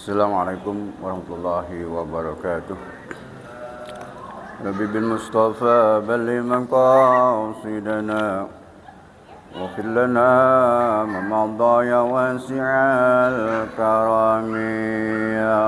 Assalamualaikum warahmatullahi wabarakatuh. Nabi bin Mustafa balli maqasidana waghfir lana ma madha ya wasi'al karami ya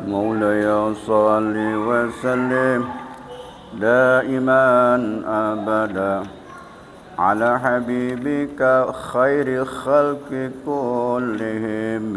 مولاي صل وسلم دائما أبدا على حبيبك خير خلق كلهم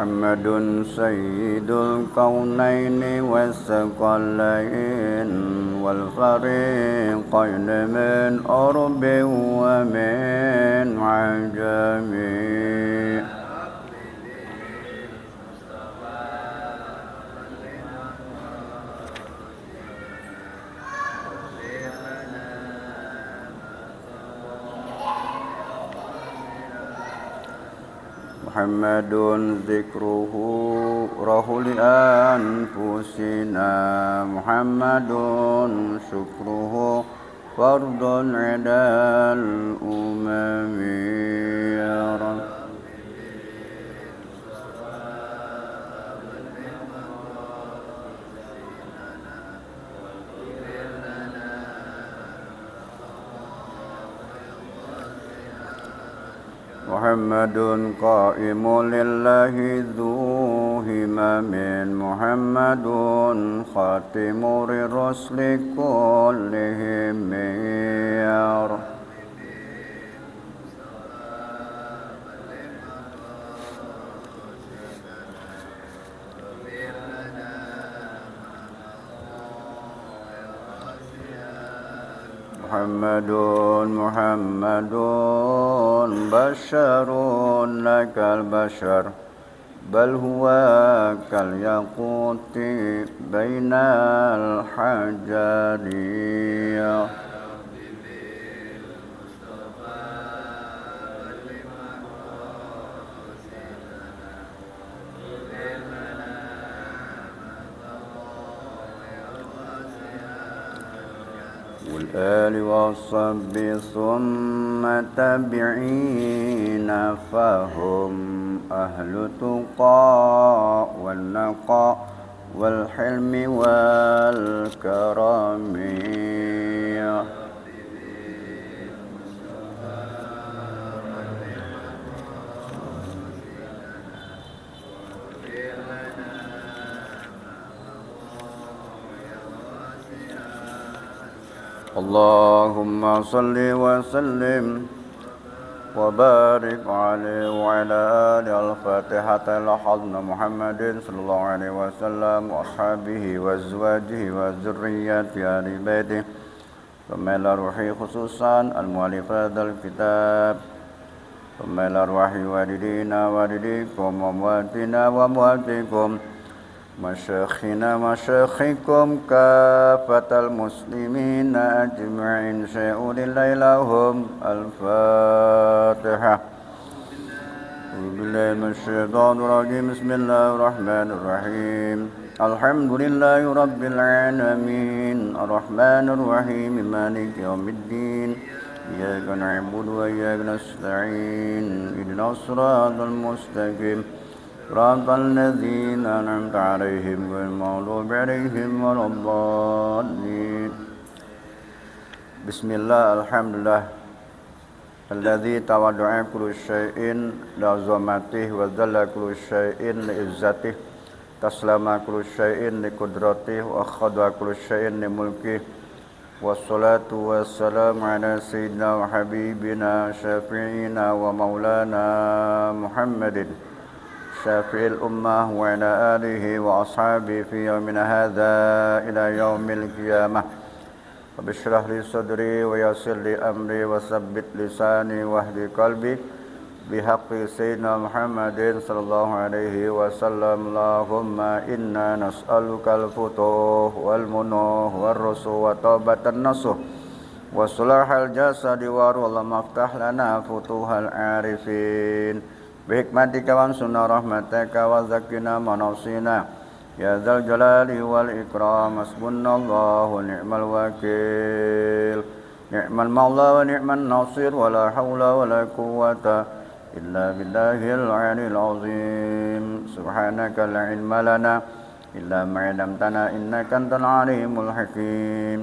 محمد سيد الكونين والثقلين والفريقين من أرب ومن عجم محمد ذكره روح لأنفسنا محمد شكره فرض عدا الأمم يا رب محمد قائم لله ذو همم محمد خاتم للرسل كلهم يا رب محمد بشر لك البشر بل هو كالياقوت بين الحجر والآل والصحب ثم تابعين فهم أهل التقى والنقى والحلم والكرم اللهم صل وسلم وبارك عليه وعلى آله الفاتحة لحضن محمد صلى الله عليه وسلم وأصحابه وأزواجه وذريته آل بيته ثم إلى روحه خصوصا المؤلف هذا الكتاب ثم إلى روح والدينا والديكم وأمواتنا وأمواتكم مشايخنا مشايخكم كافة المسلمين أجمعين شيء لله لهم الفاتحة أعوذ بالله من الشيطان الرجيم بسم الله الرحمن الرحيم الحمد لله رب العالمين الرحمن الرحيم مالك يوم الدين إياك نعبد وإياك نستعين اهدنا الصراط المستقيم صراط الذين أنعمت عليهم غير المغضوب عليهم ولا الضالين بسم الله الحمد لله الذي تواضع كل شيء لعظمته وذل كل شيء لعزته تسلم كل شيء لقدرته وخضع كل شيء لملكه والصلاة والسلام على سيدنا وحبيبنا شافعنا ومولانا محمد شافع الأمة وعلى آله وأصحابه في يومنا هذا إلى يوم القيامة رب اشرح لي صدري ويسر لي أمري وثبت لساني واهد قلبي بحق سيدنا محمد صلى الله عليه وسلم اللهم إنا نسألك الفتوح والمنوح والرسو وتوبة النصوح وصلاح الجسد والله افتح لنا فتوح العارفين بحكمتك وانصرنا رحمتك وزكنا مناصينا يا ذا الجلال والإكرام حسبنا الله ونعم الوكيل نعم المولى ونعم الناصر ولا حول ولا قوة إلا بالله العلي العظيم سبحانك لا علم لنا إلا ما علمتنا إنك أنت العليم الحكيم.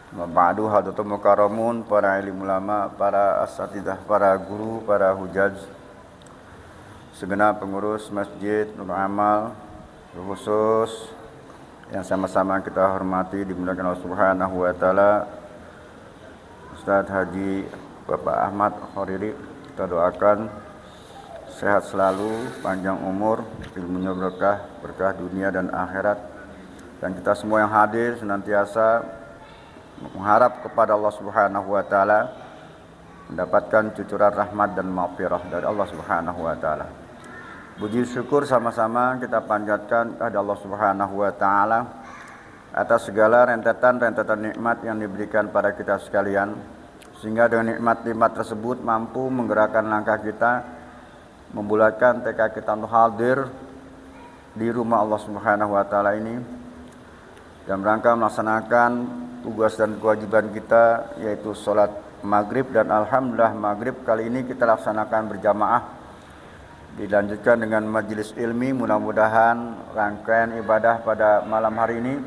Ba'du hadirin mukaramun, para ilim ulama, para asatidah, para guru, para hujaj, segenap pengurus masjid Nurul Amal, khusus yang sama-sama kita hormati dimuliakan Allah Subhanahu wa taala, Ustaz Haji Bapak Ahmad Khoriri, kita doakan sehat selalu, panjang umur, ilmunya berkah, berkah dunia dan akhirat, dan kita semua yang hadir senantiasa mengharap kepada Allah Subhanahu wa taala mendapatkan cucuran rahmat dan maghfirah dari Allah Subhanahu wa taala. Puji syukur sama-sama kita panjatkan kepada Allah Subhanahu wa taala atas segala rentetan-rentetan nikmat yang diberikan pada kita sekalian, sehingga dengan nikmat-nikmat tersebut mampu menggerakkan langkah kita, membulatkan tekad kita untuk hadir di rumah Allah Subhanahu wa taala ini dalam rangka melaksanakan tugas dan kewajiban kita, yaitu sholat maghrib, dan alhamdulillah maghrib kali ini kita laksanakan berjamaah, dilanjutkan dengan majelis ilmi. Mudah-mudahan rangkaian ibadah pada malam hari ini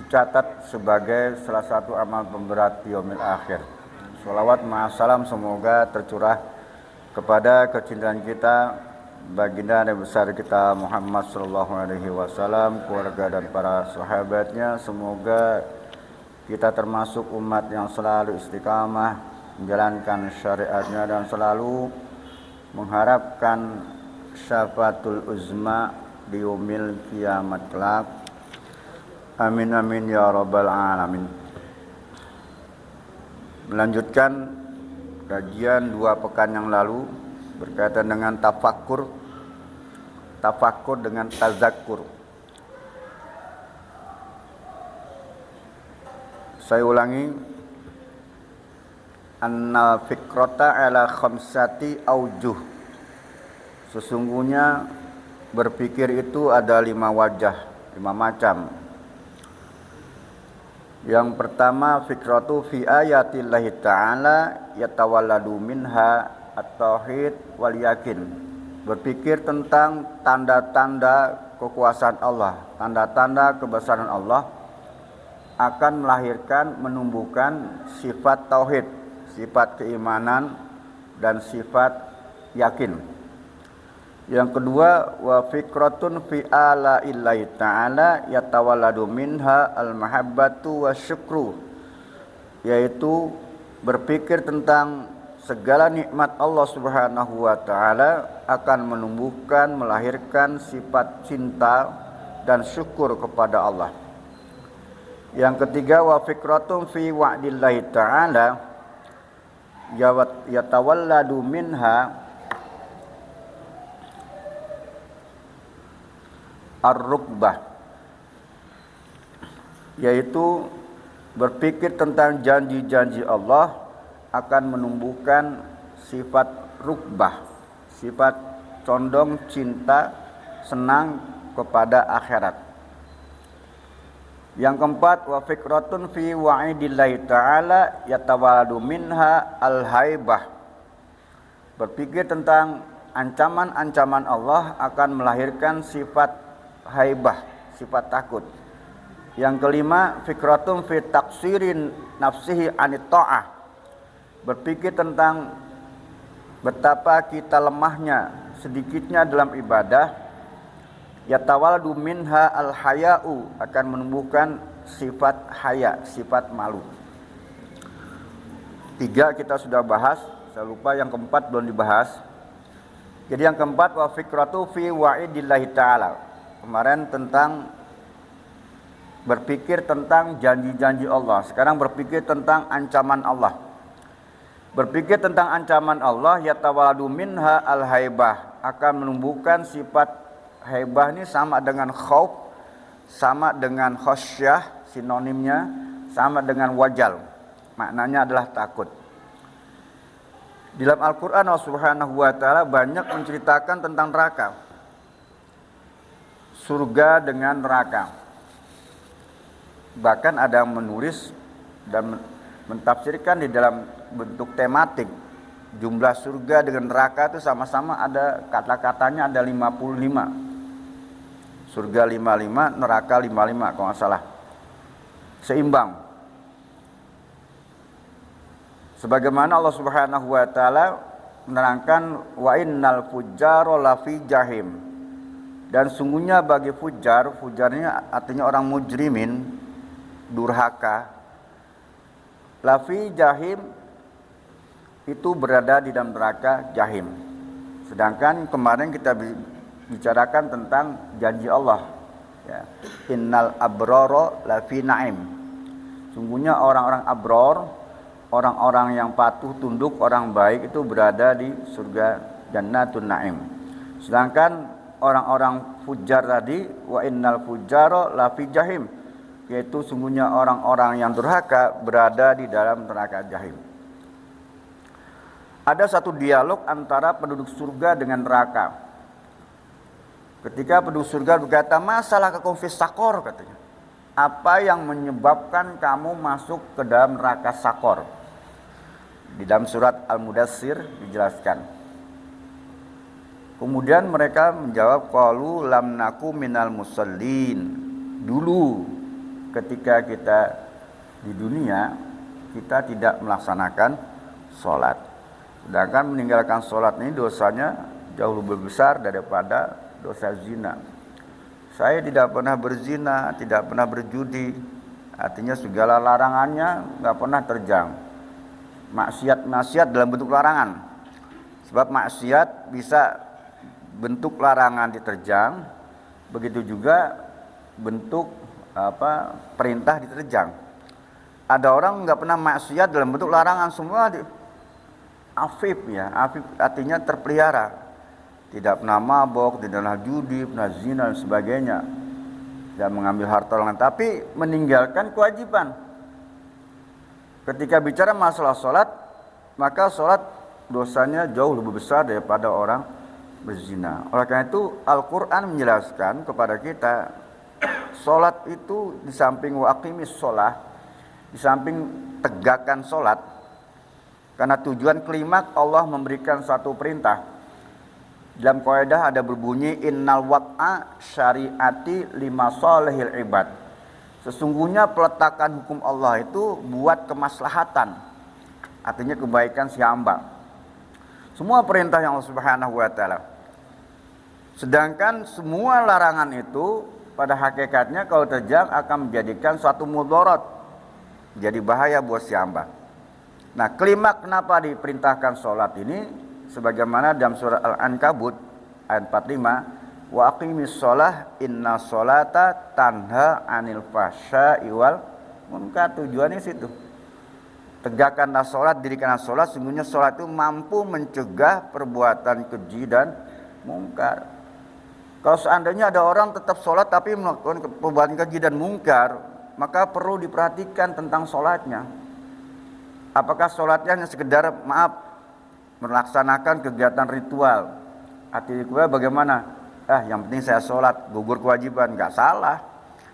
dicatat sebagai salah satu amal pemberat yaumil akhir. Sholawat ma'asalam semoga tercurah kepada kecintaan kita baginda Nabi besar kita Muhammad sallallahu alaihi wasallam, keluarga dan para sahabatnya. Semoga kita termasuk umat yang selalu istiqamah menjalankan syariatnya dan selalu mengharapkan syafaatul uzma di yaumil kiamat kelak. Amin amin ya rabbal alamin. Melanjutkan kajian 2 pekan yang lalu berkaitan dengan tafakkur dengan tazakkur. Saya ulangi, annal fikrata ala khamsati aujuh. Sesungguhnya berpikir itu ada 5 wajah, 5 macam. Yang pertama, fikratu fi ayatillahi ta'ala yatawalladu minha at-tauhid wal yakin. Berpikir tentang tanda-tanda kekuasaan Allah, tanda-tanda kebesaran Allah akan melahirkan, menumbuhkan sifat tauhid, sifat keimanan, dan sifat yakin. Yang kedua, wa fikratun fi ala illahi ta'ala yatawalladu minha al-mahabbatu wa syukru, yaitu berpikir tentang segala nikmat Allah Subhanahu wa taala akan menumbuhkan, melahirkan sifat cinta dan syukur kepada Allah. Yang ketiga, wa fikratun fi wa'dillahi ta'ala yatawalladu minha ar-rukbah, yaitu berpikir tentang janji-janji Allah akan menumbuhkan sifat rukbah, sifat condong cinta, senang kepada akhirat. Yang keempat, wa fikratun fi wa'idillahi ta'ala yatawalladu minha al-haibah. Berpikir tentang ancaman-ancaman Allah akan melahirkan sifat haibah, sifat takut. Yang kelima, fikratun fi taqsirin nafsihi anit ta'ah. Berpikir tentang betapa kita lemahnya, sedikitnya dalam ibadah. Yatawalladu minha al-haya'u, akan menumbuhkan sifat haya, sifat malu. 3 kita sudah bahas, saya lupa yang keempat belum dibahas. Jadi yang keempat, wa fikratu fi wa'idillahi ta'ala. Kemarin tentang berpikir tentang janji-janji Allah. Sekarang berpikir tentang ancaman Allah. Berpikir tentang ancaman Allah, yatawaladu minha al-haibah, akan menumbuhkan sifat haibah ini sama dengan khauf, sama dengan khasyah, sinonimnya sama dengan wajal. Maknanya adalah takut. Di dalam Al-Qur'an Allah Subhanahu wa taala banyak menceritakan tentang neraka. Surga dengan neraka. Bahkan ada yang menulis dan mentafsirkan di dalam bentuk tematik. Jumlah surga dengan neraka itu sama-sama ada kata-katanya ada 55. Surga 55, neraka 55 kalau nggak salah. Seimbang. Sebagaimana Allah Subhanahu wa taala menerangkan wa innal fujjara lafi jahim. Dan sungguhnya bagi fujar, fujarnya artinya orang mujrimin, durhaka. Lafi jahim itu berada di dalam neraka jahim. Sedangkan kemarin kita bicarakan tentang janji Allah. Ya. Innal abrara lafi naim. Sungguhnya orang-orang abror, orang-orang yang patuh tunduk, orang baik itu berada di surga Jannatun Naim. Sedangkan orang-orang fujar tadi, wa innal fujjara lafi jahim, yaitu sungguhnya orang-orang yang durhaka berada di dalam neraka jahim. Ada satu dialog antara penduduk surga dengan neraka. Ketika penduduk surga berkata, masalah kekonfis sakor, katanya. Apa yang menyebabkan kamu masuk ke dalam neraka sakor? Di dalam surat Al-Mudassir dijelaskan. Kemudian mereka menjawab, qalu lam naku minal musallin. Dulu ketika kita di dunia, kita tidak melaksanakan sholat. Sedangkan meninggalkan sholat ini dosanya jauh lebih besar daripada dosa zina. Saya tidak pernah berzina, tidak pernah berjudi. Artinya segala larangannya nggak pernah terjang. Maksiat dalam bentuk larangan. Sebab maksiat bisa bentuk larangan diterjang, begitu juga bentuk perintah diterjang. Ada orang nggak pernah maksiat dalam bentuk larangan, semua afif ya, afif artinya terpelihara. Tidak pernah mabok, tidak pernah judi, pernah zina dan sebagainya. Dan mengambil harta orang lain, tapi meninggalkan kewajiban. Ketika bicara masalah sholat, maka sholat dosanya jauh lebih besar daripada orang berzina. Oleh karena itu Al-Quran menjelaskan kepada kita, sholat itu di samping wa aqimis sholah, di samping tegakkan sholat, karena tujuan klimak Allah memberikan satu perintah. Dalam kaidah ada berbunyi innal wat'a syariati lima salihil ibad. Sesungguhnya peletakan hukum Allah itu buat kemaslahatan, artinya kebaikan si hamba. Semua perintah yang Allah Subhanahu wa taala. Sedangkan semua larangan itu pada hakikatnya kalau terjang akan menjadikan suatu mudarat, jadi bahaya buat si hamba. Nah, klimak kenapa diperintahkan sholat ini? Sebagaimana dalam surah Al-Ankabut ayat 45, wa aqimis sholah inna sholata tanha anil fahsya'i wal munkar. Tujuannya situ. Tegakkanlah sholat, dirikanlah sholat. Sungguhnya sholat itu mampu mencegah perbuatan keji dan mungkar. Kalau seandainya ada orang tetap sholat tapi melakukan perbuatan keji dan mungkar, maka perlu diperhatikan tentang sholatnya. Apakah sholatnya hanya sekedar melaksanakan kegiatan ritual? Artinya bagaimana? Yang penting saya sholat, gugur kewajiban, nggak salah.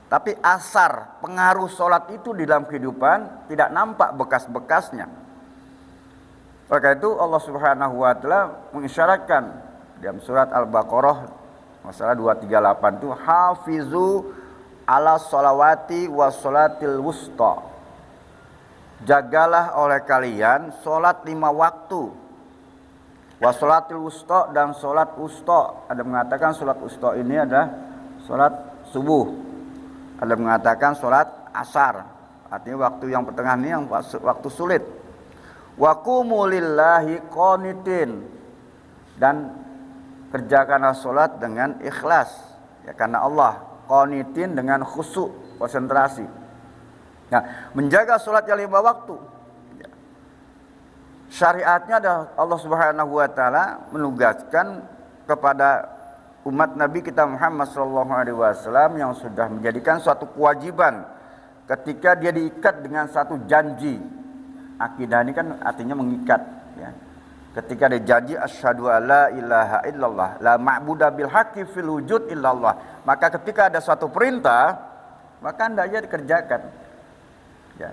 Tapi asar, pengaruh sholat itu di dalam kehidupan tidak nampak bekas-bekasnya. Oleh karena itu Allah Subhanahu wa taala mengisyaratkan dalam surat Al-Baqarah masalah 238 itu hafizu ala sholawati wa sholatil wusta. Jagalah oleh kalian sholat 5 waktu. Wa sholatil wusta dan sholat wusta. Ada mengatakan sholat wusta ini adalah sholat subuh. Ada mengatakan sholat asar. Artinya waktu yang pertengahan ini yang waktu sulit. Wa qumu lillahi qanitin. Dan kerjakanlah sholat dengan ikhlas. Ya, karena Allah. Qanitin dengan khusyuk, konsentrasi. Nah, menjaga sholat yang 5 waktu. Syariatnya adalah Allah Subhanahu wa taala menugaskan kepada umat Nabi kita Muhammad sallallahu alaihi wasallam yang sudah menjadikan suatu kewajiban ketika dia diikat dengan satu janji. Akidah ini kan artinya mengikat, ya. Ketika dia janji asyhadu alla ilaha illallah la ma'budu bil haqqi fil wujud illallah, maka ketika ada suatu perintah maka hendaknya dikerjakan, ya.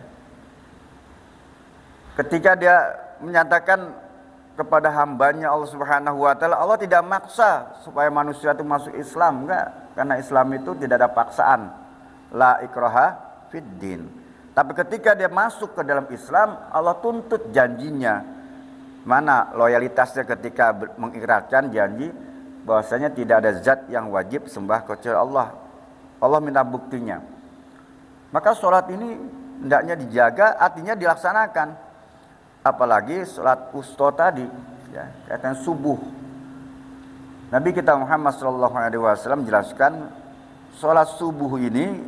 Ketika dia menyatakan kepada hambanya Allah Subhanahu wa taala, Allah tidak maksa supaya manusia itu masuk Islam, enggak, karena Islam itu tidak ada paksaan, la ikraha fid din. Tapi ketika dia masuk ke dalam Islam, Allah tuntut janjinya. Mana loyalitasnya ketika mengikrarkan janji bahwasanya tidak ada zat yang wajib sembah kecuali Allah. Allah minta buktinya. Maka sholat ini hendaknya dijaga, artinya dilaksanakan. Apalagi sholat wusta tadi, ya, kaitan subuh. Nabi kita Muhammad SAW menjelaskan sholat subuh ini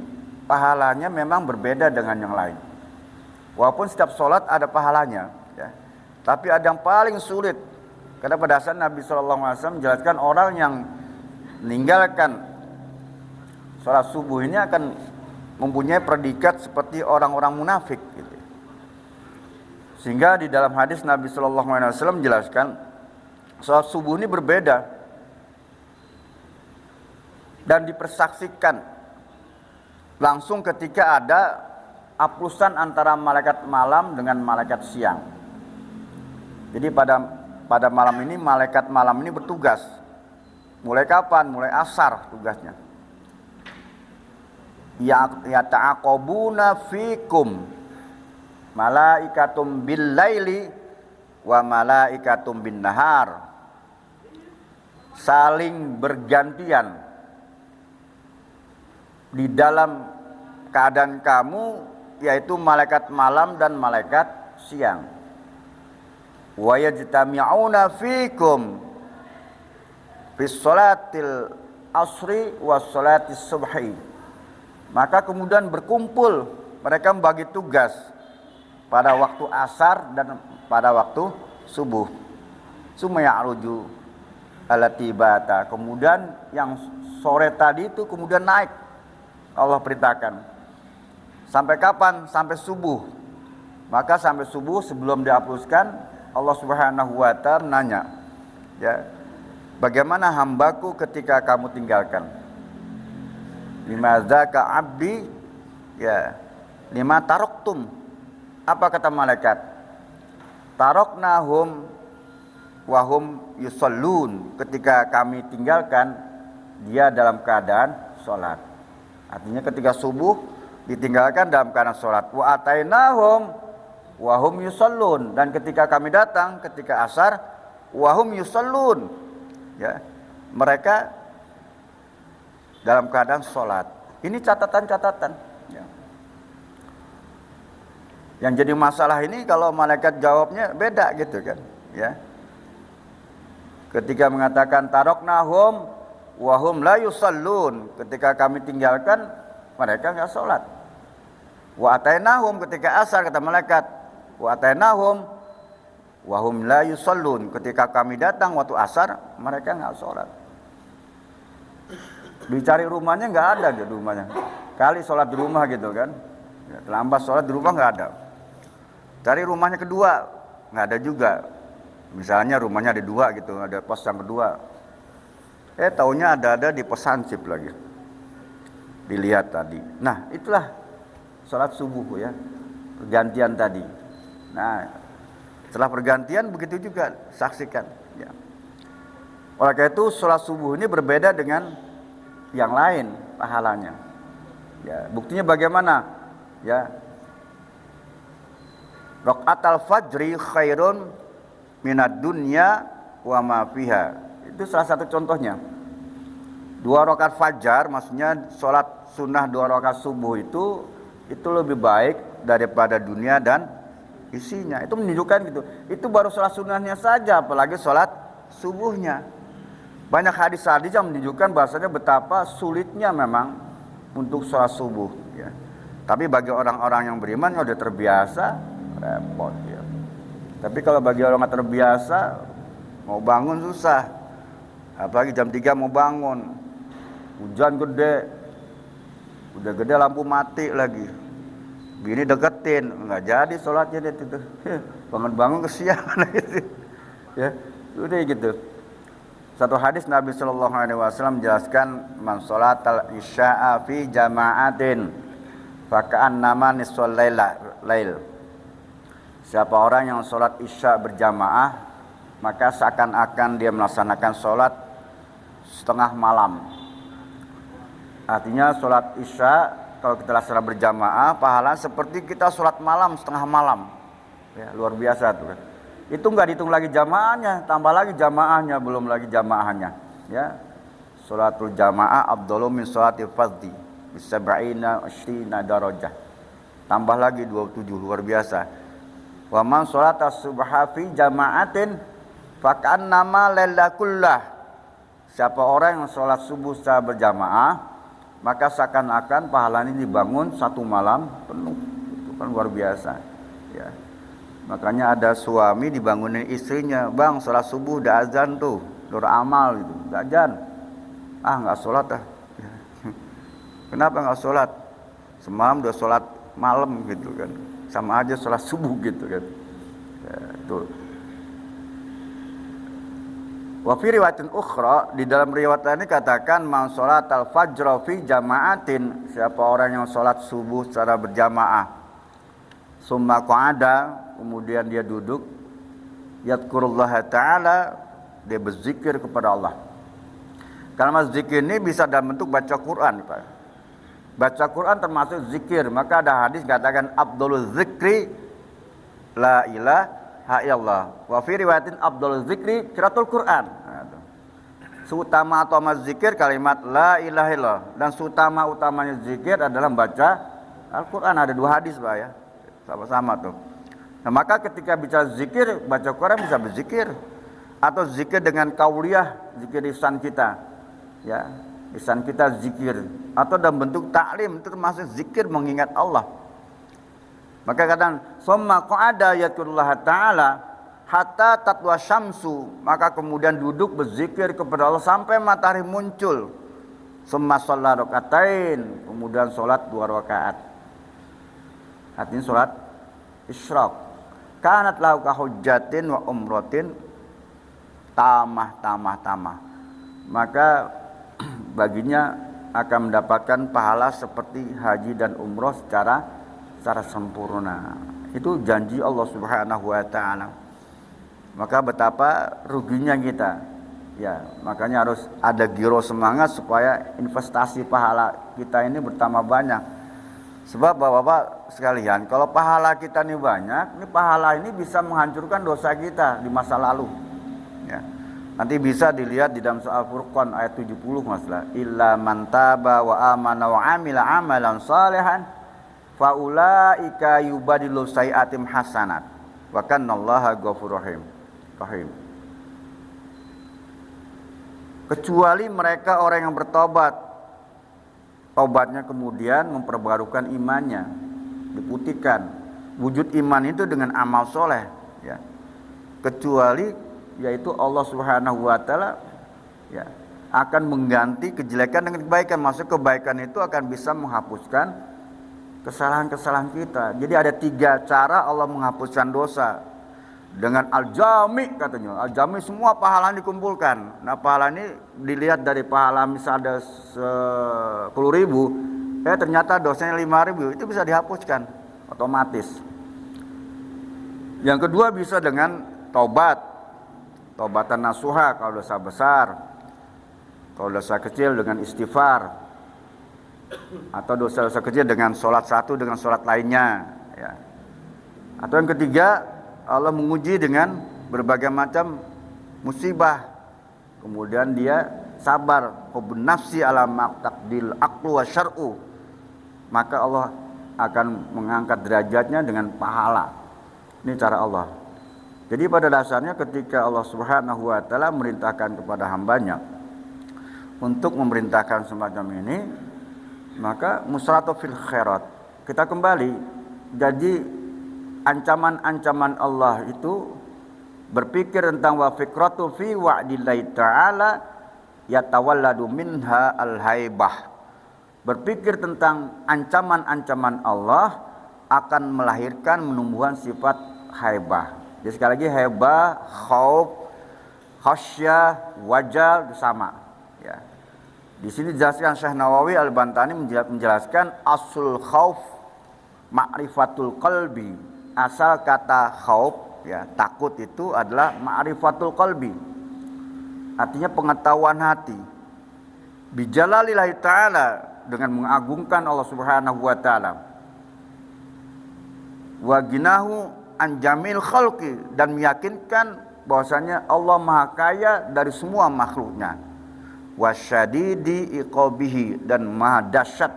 pahalanya memang berbeda dengan yang lain. Walaupun setiap sholat ada pahalanya, ya, tapi ada yang paling sulit. Karena pada saat Nabi SAW menjelaskan orang yang meninggalkan sholat subuh ini akan mempunyai predikat seperti orang-orang munafik, gitu. Sehingga di dalam hadis Nabi SAW menjelaskan sholat subuh ini berbeda dan dipersaksikan langsung ketika ada aplusan antara malaikat malam dengan malaikat siang. Jadi pada malam ini malaikat malam ini bertugas. Mulai kapan? Mulai asar tugasnya. Ya ta'aqabuna fikum malaikatum bil laili wa malaikatum bin nahar. Saling bergantian di dalam keadaan kamu, yaitu malaikat malam dan malaikat siang. Wa yajtami'una fikum bis salatil asri was salatis subhi. Maka kemudian berkumpul mereka membagi tugas pada waktu asar dan pada waktu subuh. Sumaya aruju alatibata. Kemudian yang sore tadi itu kemudian naik. Allah perintahkan. Sampai kapan? Sampai subuh. Maka sampai subuh sebelum dihapuskan, Allah Subhanahu wa taala menanya, ya, bagaimana hambaku ketika kamu tinggalkan? Lima zaka abdi, ya, lima taroktum. Apa kata malaikat? Taroknahum wahum yusallun. Ketika kami tinggalkan, dia dalam keadaan sholat. Artinya ketika subuh ditinggalkan dalam keadaan sholat. Wa atainahum wahum yusallun. Dan ketika kami datang, ketika asar, wahum yusallun, ya, mereka dalam keadaan sholat. Ini catatan-catatan. Yang jadi masalah ini kalau malaikat jawabnya beda gitu kan, ya. Ketika mengatakan taroknahum wahum la yusallun, ketika kami tinggalkan mereka enggak sholat. Wa atainahum, ketika asar kata malaikat, wa atainahum wahum la yusallun, ketika kami datang waktu asar mereka enggak sholat. Dicari rumahnya enggak ada gitu rumahnya. Kali sholat di rumah gitu kan. Ya, terlambat sholat di rumah enggak ada. Cari rumahnya kedua, nggak ada juga. Misalnya rumahnya ada dua gitu, ada pos yang kedua. Taunya ada di pos hansip lagi. Dilihat tadi. Nah, itulah sholat subuh, ya, pergantian tadi. Nah, setelah pergantian begitu juga saksikan. Ya. Oleh karena itu sholat subuh ini berbeda dengan yang lain pahalanya. Ya, buktinya bagaimana? Ya. Raqatal fajri khairun minad dunya wa ma fiha. Itu salah satu contohnya. 2 rakaat fajar, maksudnya sholat sunnah 2 rakaat subuh itu lebih baik daripada dunia dan isinya. Itu menunjukkan gitu. Itu baru sholat sunnahnya saja, apalagi sholat subuhnya. Banyak hadis-hadis yang menunjukkan bahasanya betapa sulitnya memang untuk sholat subuh, ya. Tapi bagi orang-orang yang beriman yang sudah terbiasa, repot, ya. Tapi kalau bagi orang yang terbiasa, mau bangun susah. Apalagi jam 3 mau bangun. Hujan gede. Udah gede lampu mati lagi. Bini deketin, nggak jadi sholatnya dia itu. Bangun-bangun kesiangan gitu. Ya, udah gitu. Satu hadis Nabi Shallallahu Alaihi Wasallam menjelaskan, man sholatal isya'a fi jama'atin, faka'an nama nisful lail. Siapa orang yang sholat isya berjamaah, maka seakan-akan dia melaksanakan sholat setengah malam. Artinya sholat isya kalau kita laksanakan berjamaah, pahala seperti kita sholat malam setengah malam. Ya, luar biasa tuh kan. Itu enggak dihitung lagi jamaahnya, tambah lagi jamaahnya, belum lagi jamaahnya. Ya, sholatul jamaah afdalu min sholatil fardhi bisab'ina asyrina darajah. Tambah lagi 27, luar biasa. Wa man sholata subha fi jama'atin faka'annama laila kullah. Siapa orang yang sholat subuh secara berjamaah, maka seakan-akan pahalanya dibangun satu malam penuh. Itu kan luar biasa. Ya. Makanya ada suami dibangunin istrinya, bang sholat subuh udah azan tuh, nur amal gitu, udah azan. Nggak sholat ah. Kenapa nggak sholat? Semalam udah sholat malam gitu kan, sama aja sholat subuh gitu kan. Ya, itu. Wa fi riwayatin ukhra, di dalam riwayat ini katakan man sholatal fajr fi jama'atin, siapa orang yang sholat subuh secara berjamaah, summa qa'ada, kemudian dia duduk, yadhkurullah ta'ala, dia berzikir kepada Allah. Karena zikir ini bisa dalam bentuk baca Quran, Pak. Baca Quran termasuk zikir, maka ada hadis katakan afdhalul zikri la ilaha illallah. Wa fi riwayatin afdhalul zikri qiraatul Quran. Seutama-utama zikir kalimat la ilaha illallah, dan seutama-utamanya zikir adalah membaca Al-Quran. Ada 2 hadis, Pak ya. Sama-sama tuh. Nah, maka ketika bicara zikir, baca Quran bisa berzikir, atau zikir dengan kauliyah, zikir lisan kita, ya, lisan kita zikir, atau dalam bentuk taklim, itu termasuk zikir mengingat Allah. Maka kadang summa qa'ada yadhkurullah ta'ala hatta tatwa syamsu, maka kemudian duduk berzikir kepada Allah sampai matahari muncul. Summa shalla rakaatain, kemudian salat 2 rakaat. Artinya salat isyraq. Kanat lahu kahujjatin wa umratin tamah. Maka baginya akan mendapatkan pahala seperti haji dan umroh secara sempurna. Itu janji Allah Subhanahu wa taala. Maka betapa ruginya kita. Ya, makanya harus ada giro semangat supaya investasi pahala kita ini bertambah banyak. Sebab Bapak-bapak sekalian, kalau pahala kita ini banyak, ini pahala ini bisa menghancurkan dosa kita di masa lalu. Ya. Nanti bisa dilihat di dalam soal Furqan ayat 70 masalah. Illa man taba wa amana wa amila amalan salihan fa ulaika yubadilu sayiatim hasanat wa kannallaha ghafurur rahim. Kecuali mereka orang yang bertobat, tobatnya kemudian memperbarukan imannya, diputihkan. Wujud iman itu dengan amal soleh, ya. Kecuali yaitu Allah Subhanahu wa taala, ya, akan mengganti kejelekan dengan kebaikan. Maksud kebaikan itu akan bisa menghapuskan kesalahan-kesalahan kita. Jadi ada 3 cara Allah menghapuskan dosa. Dengan al-jami katanya. Al-jami semua pahala dikumpulkan. Nah, pahala ini dilihat dari pahala misalnya 10.000, ternyata dosanya 5.000, itu bisa dihapuskan otomatis. Yang kedua bisa dengan taubatan nasuha kalau dosa besar. Kalau dosa kecil dengan istighfar. Atau dosa-dosa kecil dengan sholat satu dengan sholat lainnya, ya. Atau yang ketiga, Allah menguji dengan berbagai macam musibah. Kemudian dia sabar, hubun nafsi ala maqtaqdil aqlu wa syar'u. Maka Allah akan mengangkat derajatnya dengan pahala. Ini cara Allah. Jadi pada dasarnya ketika Allah Subhanahu wa taala merintahkan kepada hambanya untuk memerintahkan semacam ini, maka musratu fil khairat. Kita kembali. Jadi ancaman-ancaman Allah itu, berpikir tentang wa fikratu fi wa'dillahi ta'ala yatawalladu minha al-haibah. Berpikir tentang ancaman-ancaman Allah akan melahirkan menumbuhan sifat haibah. Jadi sekali lagi haibah, khauf, khasyah, wajal sama. Ya. Di sini dijelaskan Syekh Nawawi Al-Bantani menjelaskan asul khauf ma'rifatul qalbi. Asal kata khauf, ya, takut itu adalah ma'rifatul qalbi. Artinya pengetahuan hati. Bijalalillahi ta'ala, dengan mengagungkan Allah Subhanahu wa taala. Wa ginahu an jamil khalqi, dan meyakinkan bahwasanya Allah Maha Kaya dari semua makhluknya. Wasyadidi iqabihi, dan maha dahsyat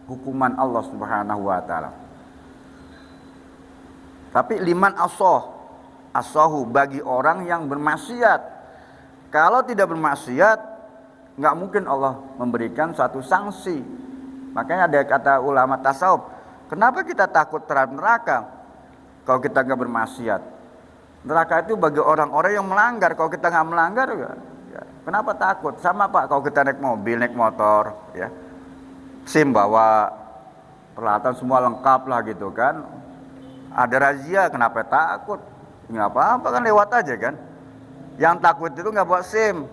hukuman Allah Subhanahu wa taala. Tapi liman asahu, bagi orang yang bermaksiat. Kalau tidak bermaksiat, nggak mungkin Allah memberikan satu sanksi. Makanya ada kata ulama tasawuf, kenapa kita takut terhadap neraka kalau kita nggak bermaksiat? Neraka itu bagi orang-orang yang melanggar. Kalau kita nggak melanggar, ya, kenapa takut? Sama Pak, kalau kita naik mobil, naik motor, ya, SIM bawa, peralatan semua lengkap lah gitu kan. Ada razia, kenapa takut? Nggak apa-apa kan, lewat aja kan. Yang takut itu nggak bawa SIM,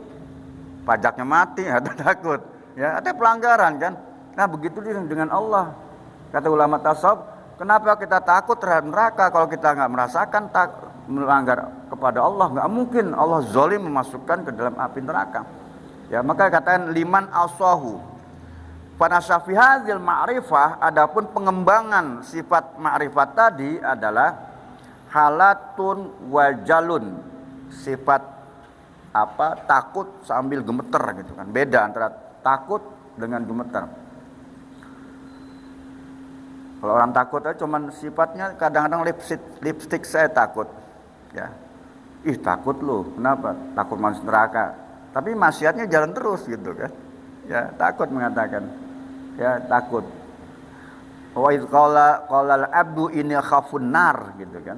pajaknya mati, atau takut, ya, ada pelanggaran kan. Nah begitu dengan Allah. Kata ulama tasawuf, kenapa kita takut terhadap neraka kalau kita nggak merasakan melanggar kepada Allah? Nggak mungkin Allah zalim memasukkan ke dalam api neraka. Ya, maka katakan liman asahu. Pada syafihadzil ma'rifah, adapun pengembangan sifat ma'rifat tadi adalah halatun wajalun, sifat takut sambil gemeter gitu kan. Beda antara takut dengan gemeter. Kalau orang takut aja cuman sifatnya kadang-kadang lipstick saya takut. Ya. Ih, takut lu. Kenapa? Takut masuk neraka. Tapi maksiatnya jalan terus gitu kan. Ya, takut mengatakan. Ya, takut. Wa idz qala al-abdu inni khafun nar gitu kan.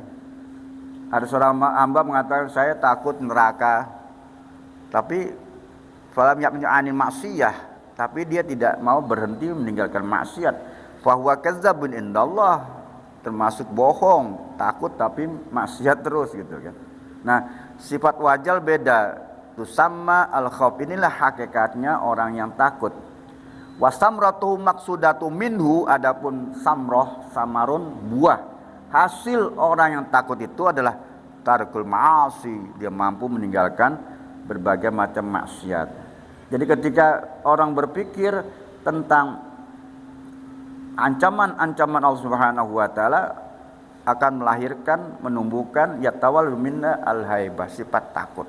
Ada seorang hamba mengatakan saya takut neraka. Tapi falam ya'anil maksiyah, tapi dia tidak mau berhenti meninggalkan maksiat. Fahuwa kadzdzabun indallah, termasuk bohong, takut tapi maksiat terus gitu kan. Nah, sifat wajal beda. Tusamma al-khauf, inilah hakikatnya orang yang takut. Wasamratu maksudatu minhu, adapun samroh, samarun, buah. Hasil orang yang takut itu adalah tarkul ma'asi, dia mampu meninggalkan berbagai macam maksiat. Jadi ketika orang berpikir tentang ancaman-ancaman Allah Subhanahu wa taala, akan melahirkan, menumbuhkan yatawal minna al-haibah, sifat takut.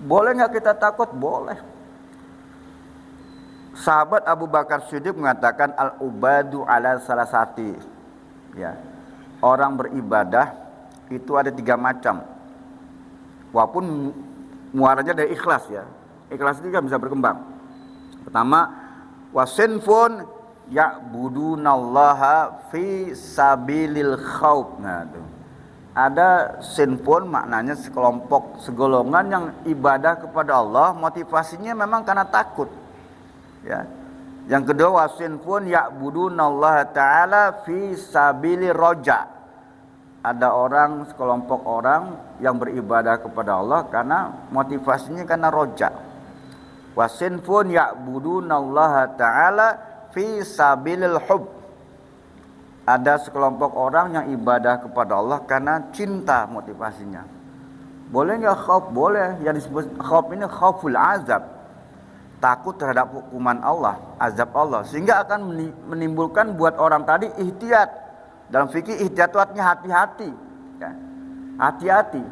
Boleh nggak kita takut? Boleh. Sahabat Abu Bakar Siddiq mengatakan al-ubadu ala salasati. Ya. Orang beribadah itu ada 3 macam. Walaupun muaranya dari ikhlas, ya. Ikhlas itu kan bisa berkembang. Pertama, wasinfun ya'budunallaha fi sabilil khauf. Nah, itu. Ada sinfun, maknanya sekelompok, segolongan yang ibadah kepada Allah, motivasinya memang karena takut. Ya. Yang kedua, wasinfun ya'budunallaha ta'ala fi sabilir roja. Ada orang, sekelompok orang yang beribadah kepada Allah karena motivasinya karena roja. Wasinfun ya'budunallaha ta'ala fi sabilil hub. Ada sekelompok orang yang ibadah kepada Allah karena cinta motivasinya. Boleh nggak khauf? Boleh. Yang disebut khauf ini khauful azab, takut terhadap hukuman Allah, azab Allah, sehingga akan menimbulkan buat orang tadi ihtiyat. Dalam fikih ihtiyat itu artinya hati-hati, ya. Hati-hati.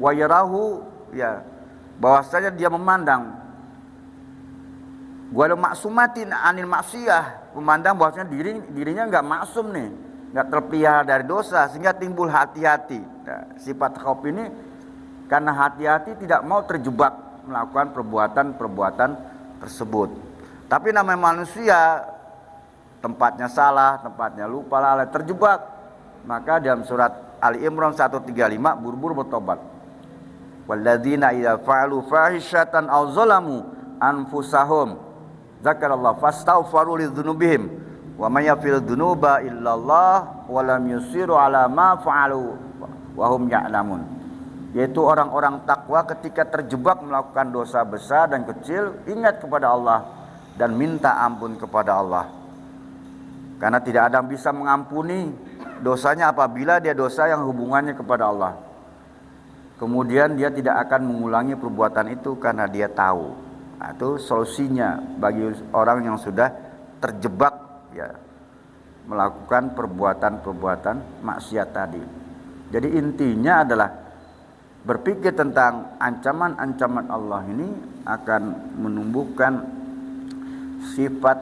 Wa yarahu, ya, bahwasanya dia memandang gua maksumatin anil maksiyah, memandang bahwasanya dirinya enggak maksum nih, enggak terpelihara dari dosa, sehingga timbul hati-hati. Nah, sifat khauf ini karena hati-hati tidak mau terjebak melakukan perbuatan-perbuatan tersebut. Tapi namanya manusia, tempatnya salah, tempatnya lupa, lalai, terjebak. Maka dalam surat Ali Imran 135 buru-buru bertobat. Walladzina idza fa'alu fahishatan aw zalamu anfusahum zakarallahu fastaghfiru lidzunubihim wa may yaghfiru dzunuba illallah wa lam yusiru ala ma fa'alu wa hum ya'lamun. Yaitu orang-orang takwa ketika terjebak melakukan dosa besar dan kecil, ingat kepada Allah dan minta ampun kepada Allah. Karena tidak ada yang bisa mengampuni dosanya apabila dia dosa yang hubungannya kepada Allah. Kemudian dia tidak akan mengulangi perbuatan itu karena dia tahu. Nah, itu solusinya bagi orang yang sudah terjebak ya melakukan perbuatan-perbuatan maksiat tadi. Jadi intinya adalah berpikir tentang ancaman-ancaman Allah ini akan menumbuhkan sifat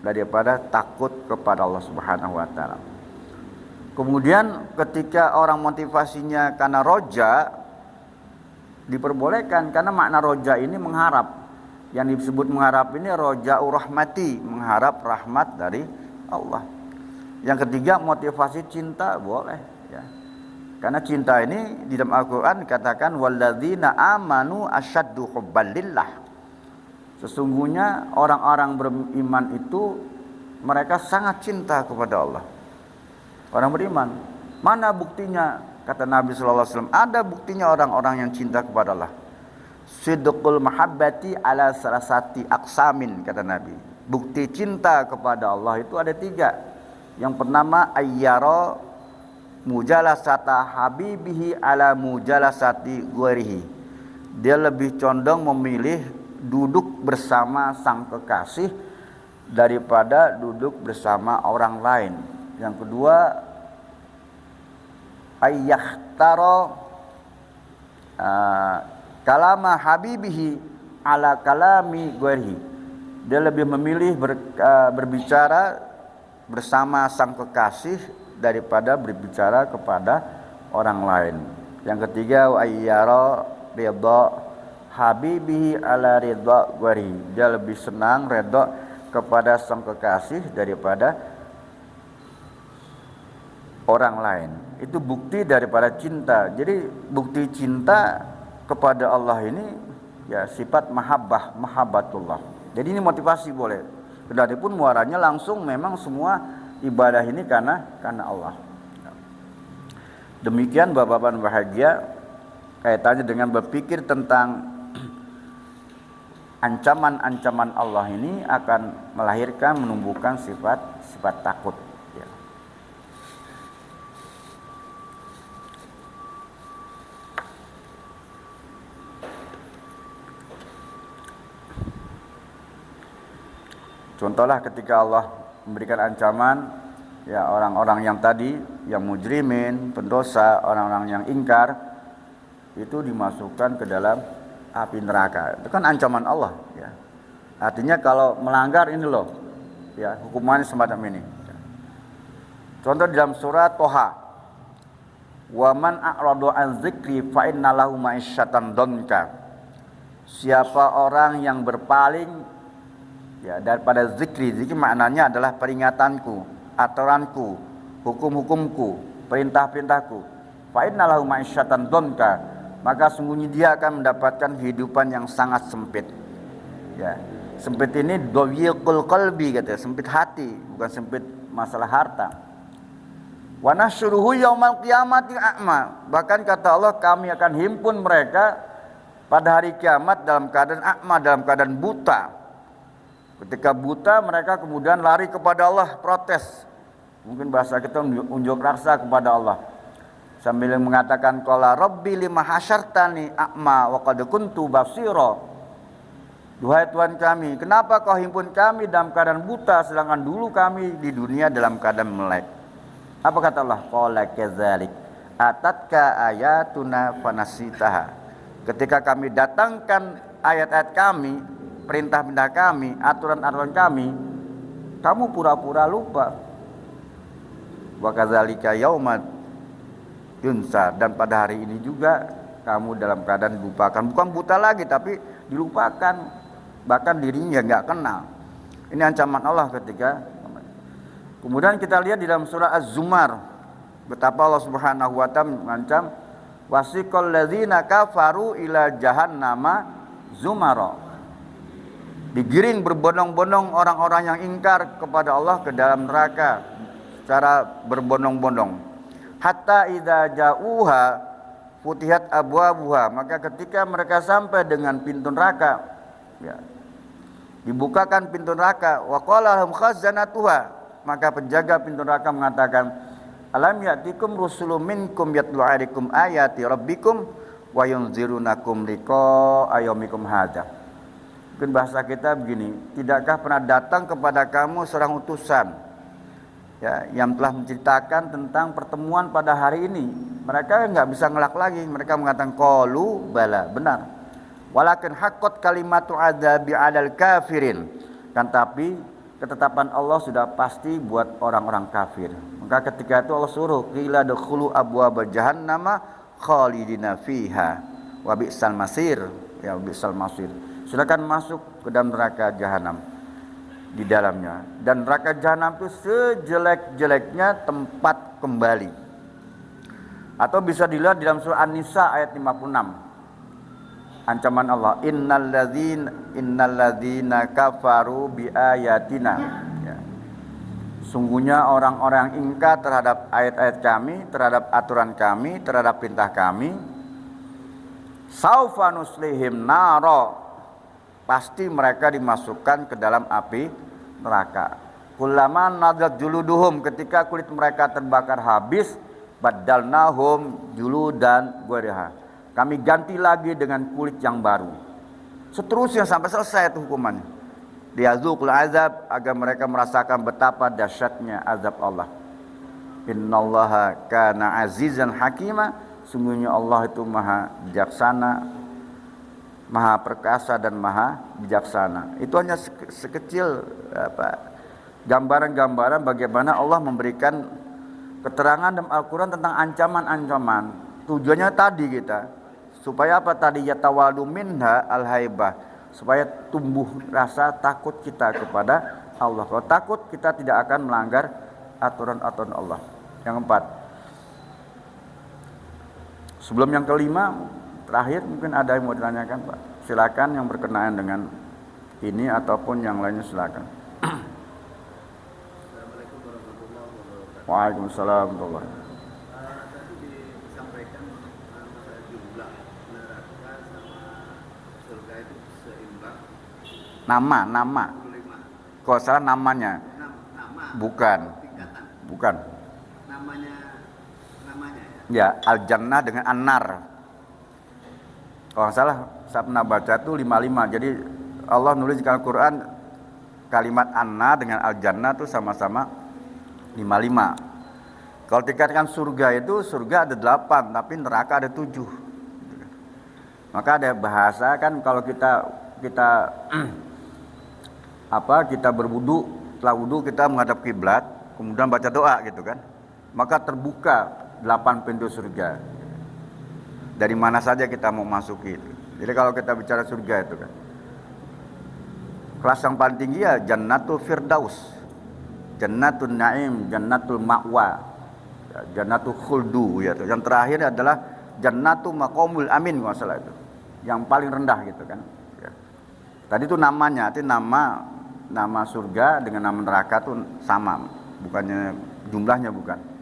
daripada takut kepada Allah Subhanahu wa taala. Kemudian ketika orang motivasinya karena roja, diperbolehkan karena makna roja ini mengharap. Yang disebut mengharap ini roja rahmati, mengharap rahmat dari Allah. Yang ketiga motivasi cinta boleh ya. Karena cinta ini di dalam Al-Quran dikatakan walladzina amanu asyaddu hubbalillah. Sesungguhnya orang-orang beriman itu mereka sangat cinta kepada Allah. Orang beriman. Mana buktinya? Kata Nabi SAW, ada buktinya orang-orang yang cinta kepada Allah. Sidqul mahabbati ala salasati aqsamin, kata Nabi. Bukti cinta kepada Allah itu ada 3. Yang pertama ayyara mujalasata habibihi ala mujalasati ghairihi. Dia lebih condong memilih duduk bersama sang kekasih daripada duduk bersama orang lain. Yang kedua ayyakhtara kalama habibihi ala kalami ghairihi. Dia lebih memilih berbicara bersama sang kekasih daripada berbicara kepada orang lain. Yang ketiga ayyara ridha habibihi ala ridha ghairihi. Dia lebih senang redha kepada sang kekasih daripada orang lain. Itu bukti daripada cinta. Jadi bukti cinta kepada Allah ini ya sifat mahabbatullah. Jadi ini motivasi boleh. Kedatipun muaranya langsung memang semua ibadah ini karena Allah. Demikian Bapak-bapak bahagia kaitannya dengan berpikir tentang ancaman-ancaman Allah ini akan melahirkan menumbuhkan sifat takut. Ya. Contohlah ketika Allah memberikan ancaman ya orang-orang yang tadi yang mujrimin, pendosa, orang-orang yang ingkar itu dimasukkan ke dalam api neraka. Itu kan ancaman Allah ya. Artinya kalau melanggar ini loh ya hukumannya semacam ini. Contoh di dalam surat Toha. Wa man a'radu an dzikri fa inna lahu ma'isyatan dhanka. Siapa orang yang berpaling ya daripada zikri maknanya adalah peringatanku, aturanku, hukum-hukumku, perintah-perintahku. Fa innalahu ma'isyatan dhanka, maka sungguhnya dia akan mendapatkan kehidupan yang sangat sempit. Ya, sempit ini dhayiqul qalbi katanya, sempit hati, bukan sempit masalah harta. Wa nahsyuruhu yaumal qiyamati a'ma. Bahkan kata Allah kami akan himpun mereka pada hari kiamat dalam keadaan a'ma, dalam keadaan buta. Ketika buta mereka kemudian lari kepada Allah, protes. Mungkin bahasa kita unjuk rasa kepada Allah. Sambil mengatakan qala rabbi lima hasyartani a'ma wa qad kuntu basira. Duhai Tuhan kami, kenapa kau himpun kami dalam keadaan buta sedangkan dulu kami di dunia dalam keadaan melek? Apa kata Allah? Qala kadzalik atatka ayatuna fanasitaha. Ketika kami datangkan ayat-ayat kami, perintah-perintah kami, aturan-aturan kami, kamu pura-pura lupa. Wa kadzalika yauma yunsa, dan pada hari ini juga kamu dalam keadaan dilupakan. Bukan buta lagi tapi dilupakan, bahkan dirinya enggak kenal. Ini ancaman Allah ketika. Kemudian kita lihat di dalam surah Az-Zumar Betapa Allah Subhanahu wa taala mengancam wasiqal ladzina kafaru ila jahannama zumara. Digiring berbondong-bondong orang-orang yang ingkar kepada Allah ke dalam neraka secara berbondong-bondong. Hatta idza ja'uha futihat abwabuha, maka ketika mereka sampai dengan pintu neraka, ya, dibukakan pintu neraka, wa qala lahum khazanatuha, maka penjaga pintu neraka mengatakan, alam ya'tikum rusulun minkum yatlu 'alaikum ayati rabbikum wa yunzirunakum liqa'a yaumikum hadza. Mungkin bahasa kita begini, tidakkah pernah datang kepada kamu seorang utusan, ya, yang telah menceritakan tentang pertemuan pada hari ini? Mereka nggak bisa ngelak lagi, mereka mengatakan qalu bala, benar. Walakin haqqat kalimatu adzabi 'alal kafirin, kan tapi ketetapan Allah sudah pasti buat orang-orang kafir. Maka ketika itu Allah suruh qila dukhulu abwaaba jahannama khalidina fiha wa bi'sal masir, ya bi'sal masir. Silakan masuk ke dalam neraka jahanam di dalamnya, dan neraka jahanam itu sejelek-jeleknya tempat kembali. Atau bisa dilihat di dalam surah An-Nisa ayat 56. Ancaman Allah, innal ladzina kafaru biayatina, ya. Sungguhnya orang-orang yang ingkar terhadap ayat-ayat kami, terhadap aturan kami, terhadap perintah kami, saufa nuslihim naro, pasti mereka dimasukkan ke dalam api neraka. Kullama nadat juluduhum, ketika kulit mereka terbakar habis, badalnahum juludan ghayriha, kami ganti lagi dengan kulit yang baru. Seterusnya sampai selesai itu hukumannya. Liyazuqul azab, agar mereka merasakan betapa dahsyatnya azab Allah. Innallaha kana azizan hakima, sungguhnya Allah itu maha bijaksana, maha perkasa dan maha bijaksana. Itu hanya sekecil gambaran-gambaran bagaimana Allah memberikan keterangan dalam Al-Quran tentang ancaman-ancaman. Tujuannya tadi kita, supaya apa tadi? Yatawadu minha al-haibah, supaya tumbuh rasa takut kita kepada Allah. Kalau takut, kita tidak akan melanggar aturan-aturan Allah. Yang keempat, sebelum yang kelima, terakhir mungkin ada yang mau ditanyakan, Pak. Silakan yang berkenaan dengan ini ataupun yang lainnya silakan. Assalamualaikum warahmatullahi wabarakatuh. Waalaikumsalam warahmatullahi wabarakatuh. Tadi disampaikan masalah jumlah neraka sama surga itu seimbang. Nama. 25. Kalau salah namanya. Nama. Bukan. Tingkatan. Bukan. Namanya ya. Ya, al-jannah dengan an-nar. Kalau nggak salah, saya pernah baca itu 55. Jadi Allah nulis di Al-Quran kalimat an-nar dengan al-jannah itu sama-sama 55. Kalau dikatakan surga itu, surga ada 8, tapi neraka ada 7. Maka ada bahasa kan, kalau kita kita berwudu, setelah wudu kita menghadap kiblat, kemudian baca doa gitu kan, maka terbuka 8 pintu surga. Dari mana saja kita mau masuki itu. Jadi kalau kita bicara surga itu kan, kelas yang paling tinggi ya Jannatul Firdaus, Jannatul Naim, Jannatul Ma'wa, Jannatul Khuldu ya. Yang terakhir adalah Jannatul Maqamul Amin, kalau salah itu. Yang paling rendah gitu kan. Ya. Tadi itu namanya, itu nama surga dengan nama neraka itu sama, bukannya jumlahnya bukan.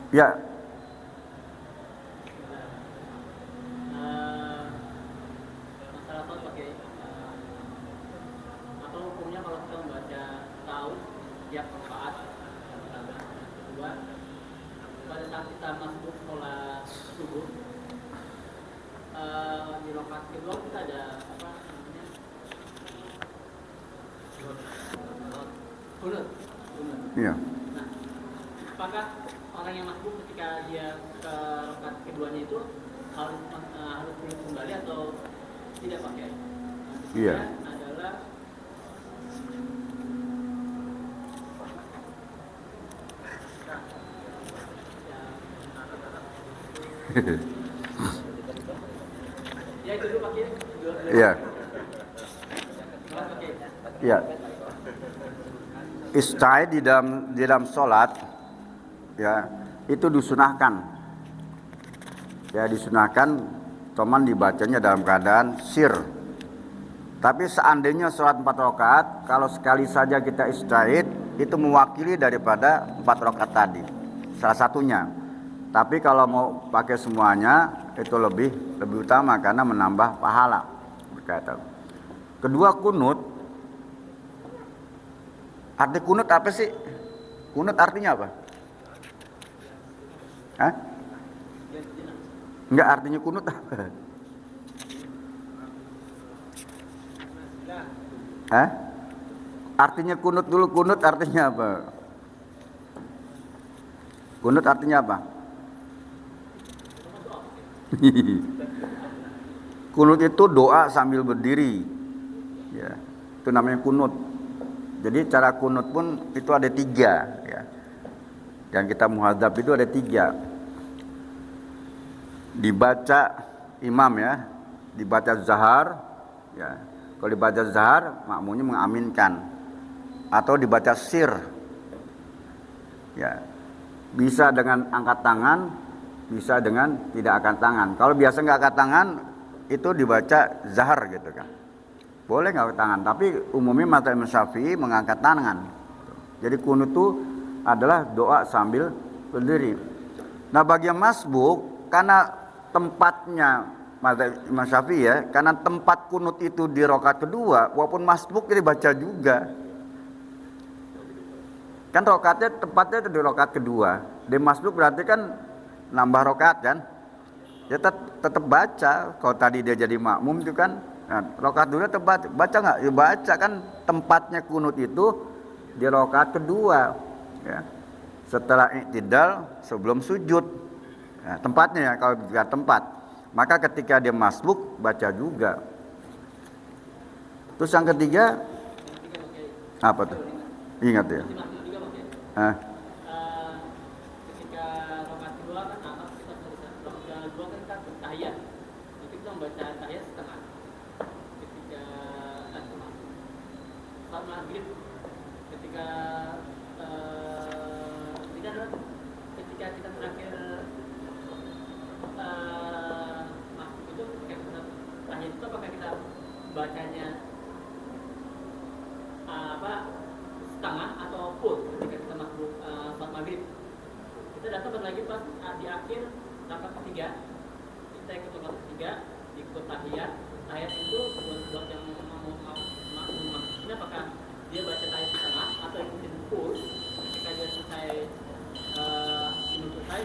Ya. Masalah salat pakai apa hukumnya kalau kita membaca tahu tiap rakaat yang pertama, kedua pada saat kita masuk sholat subuh di rakaat kedua kita ada apa namanya kunut. Iya. Nah, apakah orang yang masbuk ketika dia ke rakaat keduanya itu harus kunut kembali atau tidak pakai? Iya. Adalah Iya. Iya. Ista'id di dalam sholat, ya, itu disunahkan. Ya, disunahkan, cuman dibacanya dalam keadaan sir. Tapi seandainya sholat 4 rakaat, kalau sekali saja kita ista'id, itu mewakili daripada 4 rakaat tadi. Salah satunya. Tapi kalau mau pakai semuanya, itu lebih utama karena menambah pahala. Berkata. Kedua, kunut. Arti kunut apa sih? Kunut artinya apa? Hah? Enggak, artinya kunut apa? Hah? Artinya kunut dulu, kunut artinya apa? Kunut artinya apa? Kunut itu doa sambil berdiri. Ya, itu namanya kunut. Jadi cara kunut pun itu ada 3, ya. Yang kita muhadzab itu ada 3. Dibaca imam, ya, dibaca zahar, ya. Kalau dibaca zahar, makmumnya mengaminkan, atau dibaca sir, ya. Bisa dengan angkat tangan, bisa dengan tidak angkat tangan. Kalau biasa nggak angkat tangan, itu dibaca zahar gitu kan. Boleh nggak angkat tangan, tapi umumnya mazhab Imam Syafi'i mengangkat tangan. Jadi kunut itu adalah doa sambil berdiri. Nah, bagi yang masbuk, karena tempatnya mazhab Imam Syafi'i, ya, karena tempat kunut itu di rakaat kedua, walaupun masbuk jadi baca juga. Kan rakaatnya tempatnya itu di rakaat kedua. Di masbuk berarti kan nambah rakaat kan? Dia tetap baca. Kalau tadi dia jadi makmum itu kan, nah, rakaat dulu tetap baca nggak? Ya baca kan, tempatnya kunut itu di rakaat kedua, ya. Setelah i'tidal sebelum sujud. Nah, tempatnya, ya, kalau biar tempat. Maka ketika dia masbuk baca juga. Terus yang ketiga apa tuh? Ingat ya. Ketika rakaat kedua kan kita kedua kan tahiyat. Nanti kita membaca tahiyat setengah. Ketika saat maghrib, ketika ketika kita terakhir masuk itu, ketika tahiyat itu apakah kita bacanya setengah atau full ketika kita masuk salat maghrib? Kita datang lagi pas di akhir rakaat ketiga, kita ikut rakaat ketiga, ikut tahiyat itu buat yang mau ini, apakah dia baca tahiyat setengah atau ikutin full? Ketika dia selesai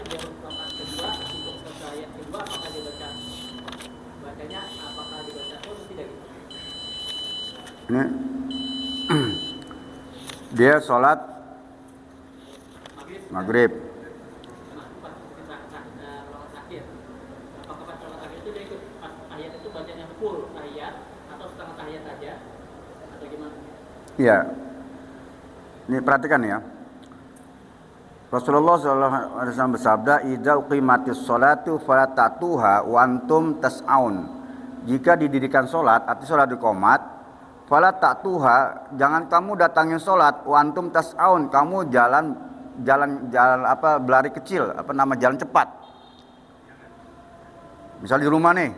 dia rakaat kedua, untuk tahiyat kedua, apakah dia bacanya apakah dibaca full atau tidak gitu? Ini dia sholat maghrib. Apakah pas sholat maghrib itu dia ikut tahiyat itu bacanya full tahiyat atau setengah tahiyat saja atau gimana? Iya. Ini perhatikan ya. Rasulullah SAW bersabda, "Idza uqimatis sholatu fala ta'tuha wa antum tas'aun." Jika didirikan sholat, arti sholat iqamat, fala ta'tuha, jangan kamu datangin sholat, wa antum tas'aun, kamu jalan berlari kecil, jalan cepat. Misal di rumah nih,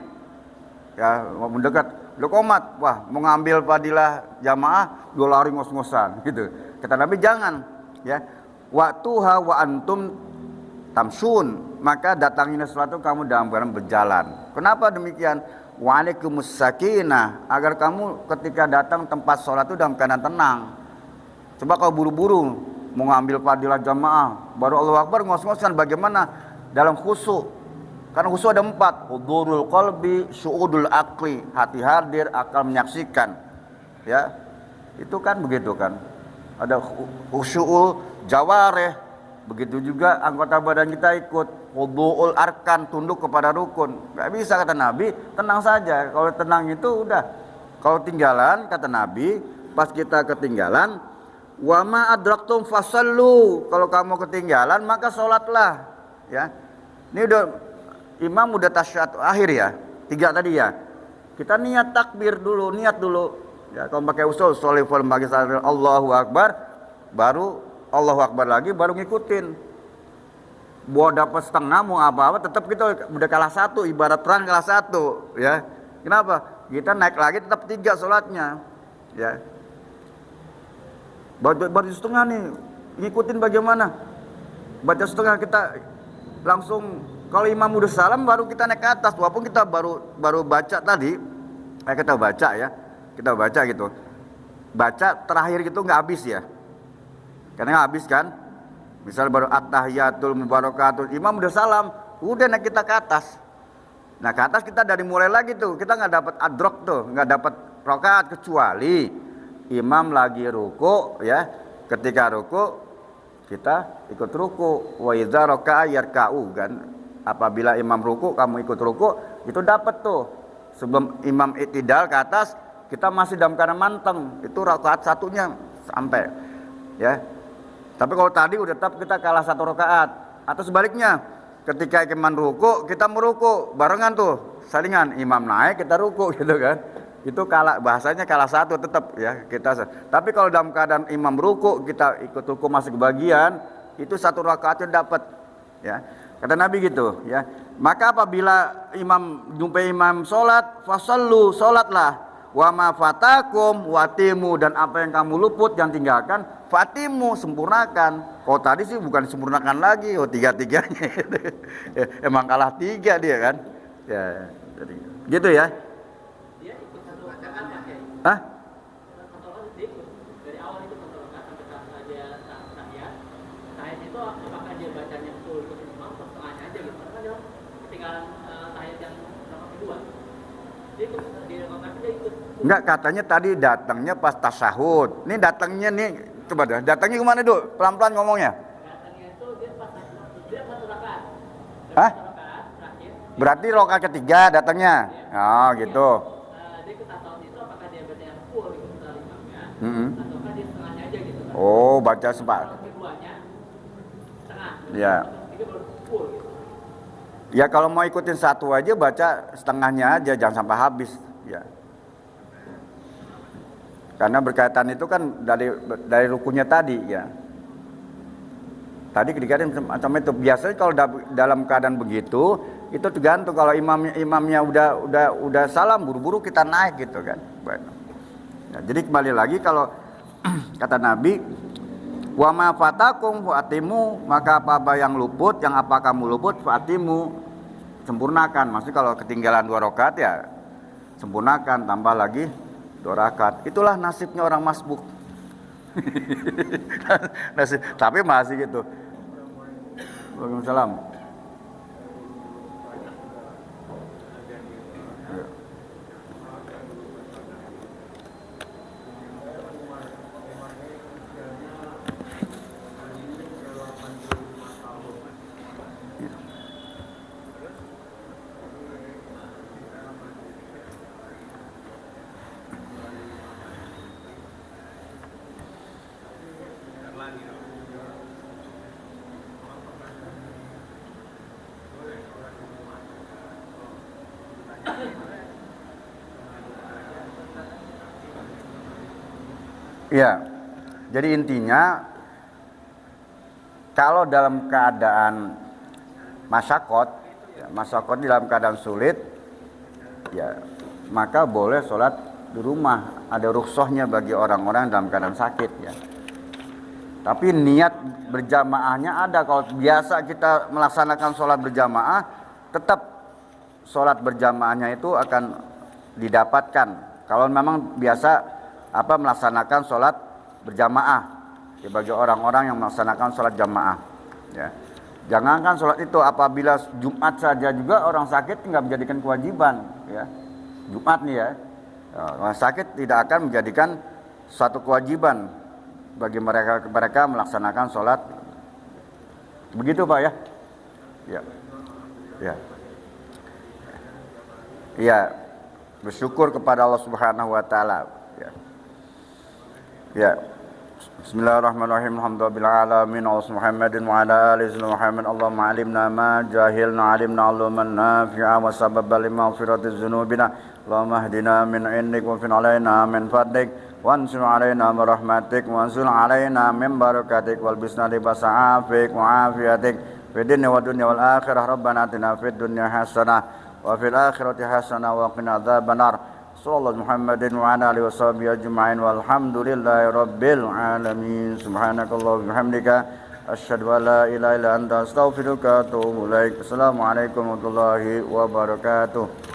ya mau mendekat, lo komat, wah mau ngambil fadilah jamaah, lo lari ngos-ngosan, gitu. Kata Nabi jangan, ya. Waktuha wa antum tamsun, maka datangin sholat itu kamu dalam keadaan berjalan. Kenapa demikian? Wa'alaikumus sakinah, agar kamu ketika datang tempat sholat itu dalam keadaan tenang. Coba kalau buru-buru mau ngambil fadilah jamaah, baru Allahu Akbar ngos-ngosan, bagaimana dalam khusyuk? Karena khusyuk ada 4, hudurul qalbi, syu'udul aqli, hati hadir, akal menyaksikan. Ya, itu kan begitu kan. Ada khusyu'ul jawareh, begitu juga anggota badan kita ikut. Wudu'ul arkan, tunduk kepada rukun. Gak bisa kata Nabi, tenang saja. Kalau tenang itu udah. Kalau tinggalan kata Nabi, pas kita ketinggalan, wa ma adraktum fasallu, kalau kamu ketinggalan maka sholatlah, ya. Ini udah imam udah tasyahud akhir ya, 3 tadi ya. kita niat takbir dulu, niat dulu. Ya, kalau pakai usul sholiful bagi Allahu Akbar, baru Allahu Akbar lagi, baru ngikutin. Mau dapat setengah, mau apa-apa, tetap kita udah kalah satu, ibarat perang kalah satu. Ya, kenapa? Kita naik lagi tetap 3 sholatnya. Ya, baca setengah nih, ngikutin bagaimana? Baca setengah kita langsung, kalau imam udah salam baru kita naik ke atas, walaupun kita baru baca tadi, kita baca gitu, baca terakhir gitu nggak habis ya, karena nggak habis kan, misal baru at-tahiyatul mubarakatul, imam udah salam, udah naik kita ke atas. Nah ke atas kita dari mulai lagi tuh, kita nggak dapat adrok tuh, nggak dapat rakaat kecuali imam lagi ruku ya, ketika ruku kita ikut ruku, wa idza raka'a yarka'u kan, apabila imam ruku kamu ikut ruku, itu dapat tuh. Sebelum imam i'tidal ke atas, kita masih dalam keadaan manteng, itu rakaat satunya sampai ya. Tapi kalau tadi udah tetap kita kalah 1 rakaat, atau sebaliknya ketika imam ruku kita meruku barengan tuh, salingan, imam naik kita ruku gitu kan, itu kalah, bahasanya kalah 1 tetap ya kita. Tapi kalau dalam keadaan imam ruku kita ikut ruku masih kebagian, itu 1 rakaatnya dapat ya, kata Nabi gitu ya. Maka apabila jumpai imam sholat, fasallu, sholatlah, wa ma fatakum watimu, dan apa yang kamu luput yang tinggalkan, fatimu, sempurnakan. Kalau tadi sih bukan sempurnakan lagi, 3-3-nya emang kalah 3 dia kan ya, jadi gitu ya. Dia ikut 1 rakaat pakai. Hah? Dia ikut dari awal itu 1 rakaat sampai dia tahiyat. Tahiyat itu apakah dia bacanya full ikut imam atau setengahnya aja gitu? Karena dia ketinggalan tahiyat yang rakaat kedua. Dia ikut di rakaat dia ikut. Enggak, katanya tadi datangnya pas tasyahud. Ini datangnya nih, coba dah, datangnya kemana dulu? Pelan-pelan ngomongnya. Datangnya itu dia pas dia 1 rakaat. Hah? 1 rakaat terakhir. Berarti rakaat ketiga datangnya. Oh gitu. Dia ikut tasawuf itu apakah dia baca yang full ikut setelah imamnya, Mm-mm. ataukah dia setengahnya aja gitu kan? Oh, baca sempat. Kalau keduanya setengah. Ya. Ketiga baru full gitu. Ya kalau mau ikutin 1 aja baca setengahnya aja, jangan sampai habis. Ya. Karena berkaitan itu kan dari rukunya tadi ya. Tadi dikatakan macam itu. Biasanya kalau dalam keadaan begitu, itu tergantung, kalau imamnya udah salam, buru-buru kita naik gitu kan. Ya, jadi kembali lagi, kalau kata Nabi, wa ma fatakum fa'atimu, maka apa yang luput, yang apa kamu luput, fa'atimu, sempurnakan. Maksudnya kalau ketinggalan 2 rakaat ya sempurnakan, tambah lagi 2 rakaat. Itulah nasibnya orang masbuk. Nasib, tapi masih gitu. Waalaikumsalam. Ya, jadi intinya kalau dalam keadaan masyakot dalam keadaan sulit, ya maka boleh sholat di rumah. Ada rukhsahnya bagi orang-orang dalam keadaan sakit ya. Tapi niat berjamaahnya ada. Kalau biasa kita melaksanakan sholat berjamaah, tetap sholat berjamaahnya itu akan didapatkan. Kalau memang biasa melaksanakan sholat berjamaah ya, bagi orang-orang yang melaksanakan sholat jamaah ya. Jangankan sholat itu, apabila Jumat saja juga orang sakit nggak menjadikan kewajiban ya. Jumat nih ya, orang sakit tidak akan menjadikan suatu kewajiban bagi mereka melaksanakan sholat. Begitu Pak ya? Ya, ya, ya. Bersyukur kepada Allah Subhanahu Wa Taala. Ya. Ya, Bismillahirrahmanirrahim. Alhamdulillahi alamin. Muhammadin wa ala alihi Muhammad. Allahumma alimna ma jahilna alimna aluman nafi'a wa sababal maghfirati dzunubina. Allahumma hdina min indik wa fin alaina min fadlik wa ansur alaina min rahmatik wa ansur alaina min barakatik wal bisna libasa afik wa afiatik fid dunya wa dunya wal akhirah. Rabbana atina fid dunya hasanah wa fil akhirati hasanah wa qina adzabannar. Sallallahu Muhammadin wa ala alihi washabihi ajma'in walhamdulillahi rabbil alamin. Subhanakallah wa bihamdika asyhadu an la ilaha illa anta astaghfiruka wa atubu ilaik. Assalamualaikum warahmatullahi wabarakatuh.